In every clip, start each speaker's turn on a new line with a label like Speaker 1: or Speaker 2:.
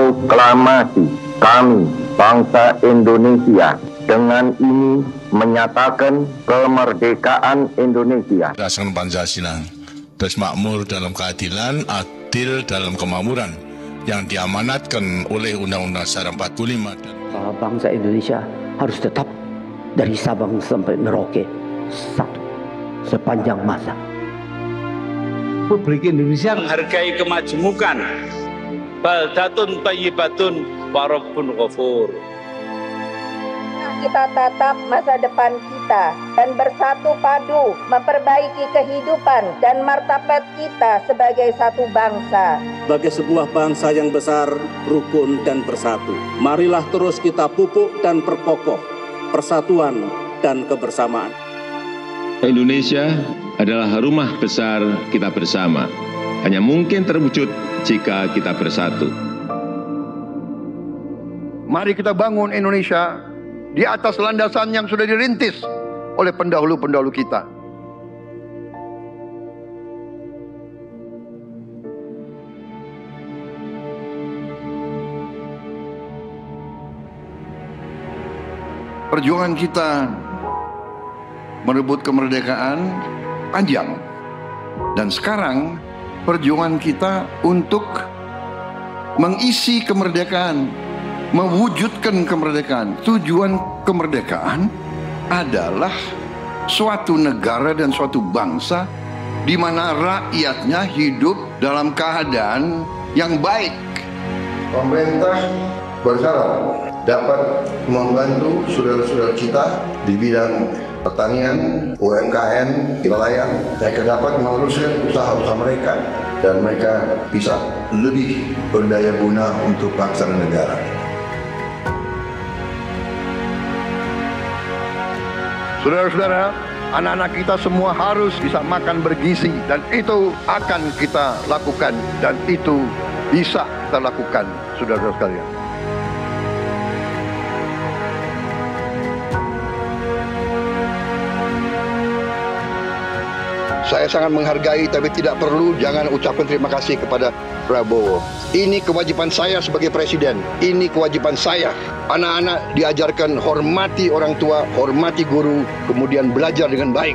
Speaker 1: Proklamasi kami, bangsa Indonesia, dengan ini menyatakan kemerdekaan Indonesia.
Speaker 2: Berdasarkan Pancasila, makmur dalam keadilan, adil dalam kemakmuran, yang diamanatkan oleh Undang-Undang Dasar 45.
Speaker 3: Bangsa Indonesia harus tetap dari Sabang sampai Merauke satu sepanjang masa.
Speaker 4: Republik Indonesia
Speaker 5: menghargai kemajemukan, baldatun thayyibatun wa rabbun ghafur.
Speaker 6: Kita tatap masa depan kita dan bersatu padu memperbaiki kehidupan dan martabat kita sebagai satu bangsa.
Speaker 7: Sebagai sebuah bangsa yang besar, rukun dan bersatu, marilah terus kita pupuk dan perkokoh persatuan dan kebersamaan.
Speaker 8: Indonesia adalah rumah besar kita bersama. Hanya mungkin terwujud jika kita bersatu.
Speaker 9: Mari kita bangun Indonesia di atas landasan yang sudah dirintis oleh pendahulu-pendahulu kita. Perjuangan kita merebut kemerdekaan panjang. Dan sekarang perjuangan kita untuk mengisi kemerdekaan, mewujudkan kemerdekaan. Tujuan kemerdekaan adalah suatu negara dan suatu bangsa di mana rakyatnya hidup dalam keadaan yang baik. Pemerintah berharap dapat membantu saudara-saudara kita di bidang pertanian, UMKM, nelayan, mereka dapat meneruskan usaha-usaha mereka dan mereka bisa lebih berdaya guna untuk bangsa dan negara. Saudara-saudara, anak-anak kita semua harus bisa makan bergizi dan itu akan kita lakukan dan itu bisa kita lakukan, saudara-saudara sekalian. Saya sangat menghargai tapi tidak perlu jangan ucapkan terima kasih kepada Prabowo. Ini kewajiban saya sebagai presiden. Ini kewajiban saya. Anak-anak diajarkan hormati orang tua, hormati guru, kemudian belajar dengan baik.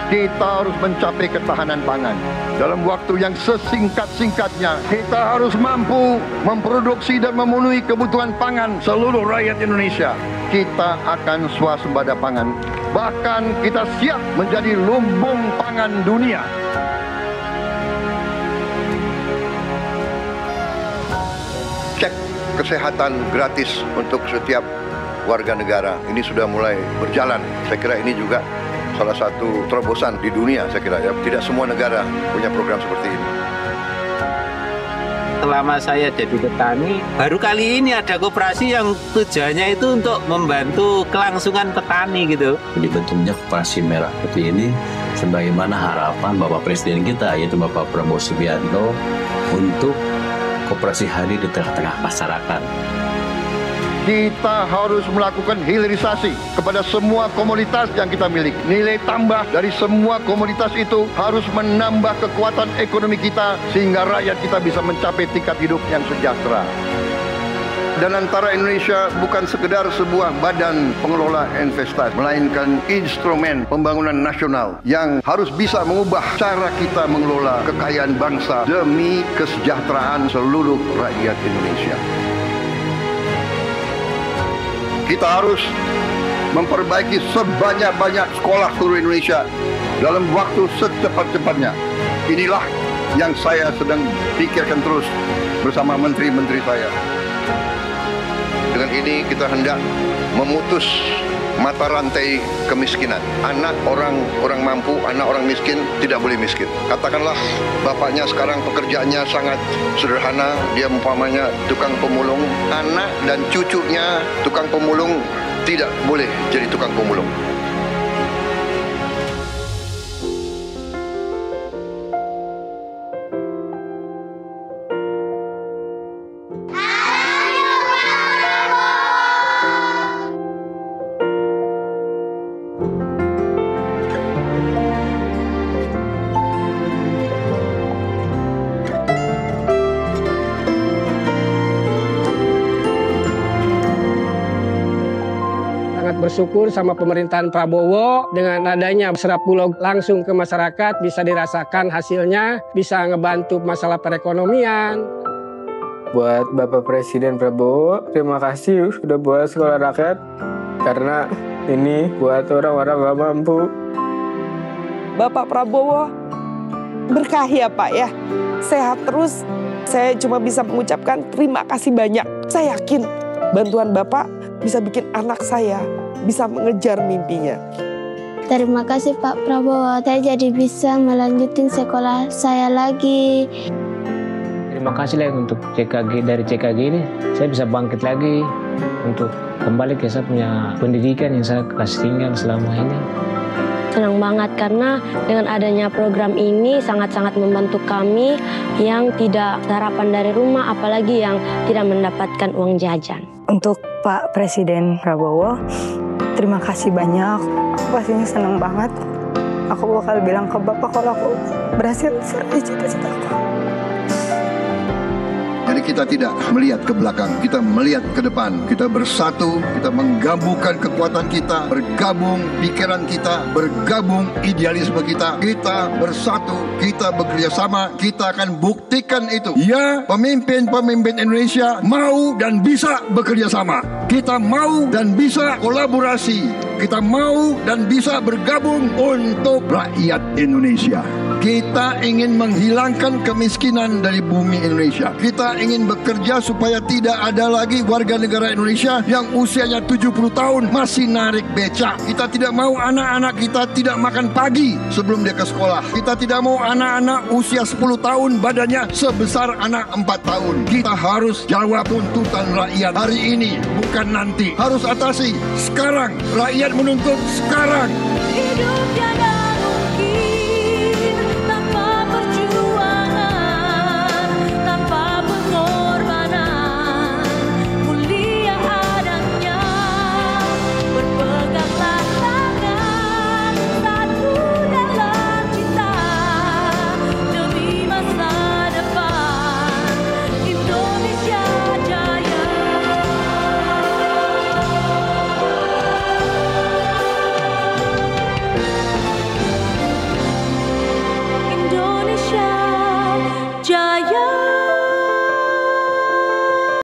Speaker 9: Kita harus mencapai ketahanan pangan. Dalam waktu yang sesingkat-singkatnya, kita harus mampu memproduksi dan memenuhi kebutuhan pangan seluruh rakyat Indonesia. Kita akan swasembada pangan. Bahkan kita siap menjadi lumbung pangan dunia. Cek kesehatan gratis untuk setiap warga negara. Ini sudah mulai berjalan. Saya kira ini juga salah satu terobosan di dunia, saya kira ya. Tidak semua negara punya program seperti ini.
Speaker 5: Selama saya jadi petani, baru kali ini ada koperasi yang tujuannya itu untuk membantu kelangsungan petani gitu.
Speaker 10: Jadi bentuknya koperasi merah putih ini sebagaimana harapan Bapak Presiden kita, yaitu Bapak Prabowo Subianto, untuk koperasi hadir di tengah-tengah masyarakat.
Speaker 9: Kita harus melakukan hilirisasi kepada semua komoditas yang kita miliki. Nilai tambah dari semua komoditas itu harus menambah kekuatan ekonomi kita sehingga rakyat kita bisa mencapai tingkat hidup yang sejahtera. Dan antara Indonesia bukan sekedar sebuah badan pengelola investasi, melainkan instrumen pembangunan nasional yang harus bisa mengubah cara kita mengelola kekayaan bangsa demi kesejahteraan seluruh rakyat Indonesia. Kita harus memperbaiki sebanyak-banyak sekolah seluruh Indonesia dalam waktu secepat-cepatnya. Inilah yang saya sedang pikirkan terus bersama menteri-menteri saya. Dengan ini kita hendak memutus mata rantai kemiskinan. Anak orang mampu, anak orang miskin tidak boleh miskin. Katakanlah bapaknya sekarang pekerjaannya sangat sederhana, dia umpamanya tukang pemulung, anak dan cucunya tukang pemulung tidak boleh jadi tukang pemulung.
Speaker 4: bersyukur sama pemerintahan Prabowo dengan adanya Serap Bulog langsung ke masyarakat, bisa dirasakan hasilnya, bisa ngebantu masalah perekonomian.
Speaker 11: Buat Bapak Presiden Prabowo, terima kasih sudah buat sekolah rakyat, karena ini buat orang-orang gak mampu.
Speaker 12: Bapak Prabowo, berkahi ya Pak ya, sehat terus. Saya cuma bisa mengucapkan terima kasih banyak. Saya yakin bantuan Bapak bisa bikin anak saya bisa mengejar mimpinya.
Speaker 13: Terima kasih Pak Prabowo, saya jadi bisa melanjutin sekolah saya lagi.
Speaker 14: Terima kasih lah untuk CKG, dari CKG ini saya bisa bangkit lagi untuk kembali ke saya punya pendidikan yang saya kasih tinggal selama ini.
Speaker 13: Senang banget karena dengan adanya program ini sangat-sangat membantu kami yang tidak sarapan dari rumah, apalagi yang tidak mendapatkan uang jajan.
Speaker 15: Untuk Pak Presiden Prabowo, terima kasih banyak. Aku pastinya senang banget. Aku bakal bilang ke Bapak kalau aku berhasil meraih cita-citaku.
Speaker 9: Jadi kita tidak melihat ke belakang, kita melihat ke depan. Kita bersatu, kita menggabungkan kekuatan kita, bergabung pikiran kita, bergabung idealisme kita. Kita bersatu, kita bekerja sama, kita akan buktikan itu. Ya, pemimpin-pemimpin Indonesia mau dan bisa bekerja sama. Kita mau dan bisa kolaborasi. Kita mau dan bisa bergabung untuk rakyat Indonesia. Kita ingin menghilangkan kemiskinan dari bumi Indonesia. Kita ingin bekerja supaya tidak ada lagi warga negara Indonesia yang usianya 70 tahun masih narik becak. Kita tidak mau anak-anak kita tidak makan pagi sebelum dia ke sekolah. Kita tidak mau anak-anak usia 10 tahun badannya sebesar anak 4 tahun. Kita harus jawab tuntutan rakyat hari ini, bukan nanti. Harus atasi sekarang. Rakyat menuntut sekarang.
Speaker 16: Hidup tiada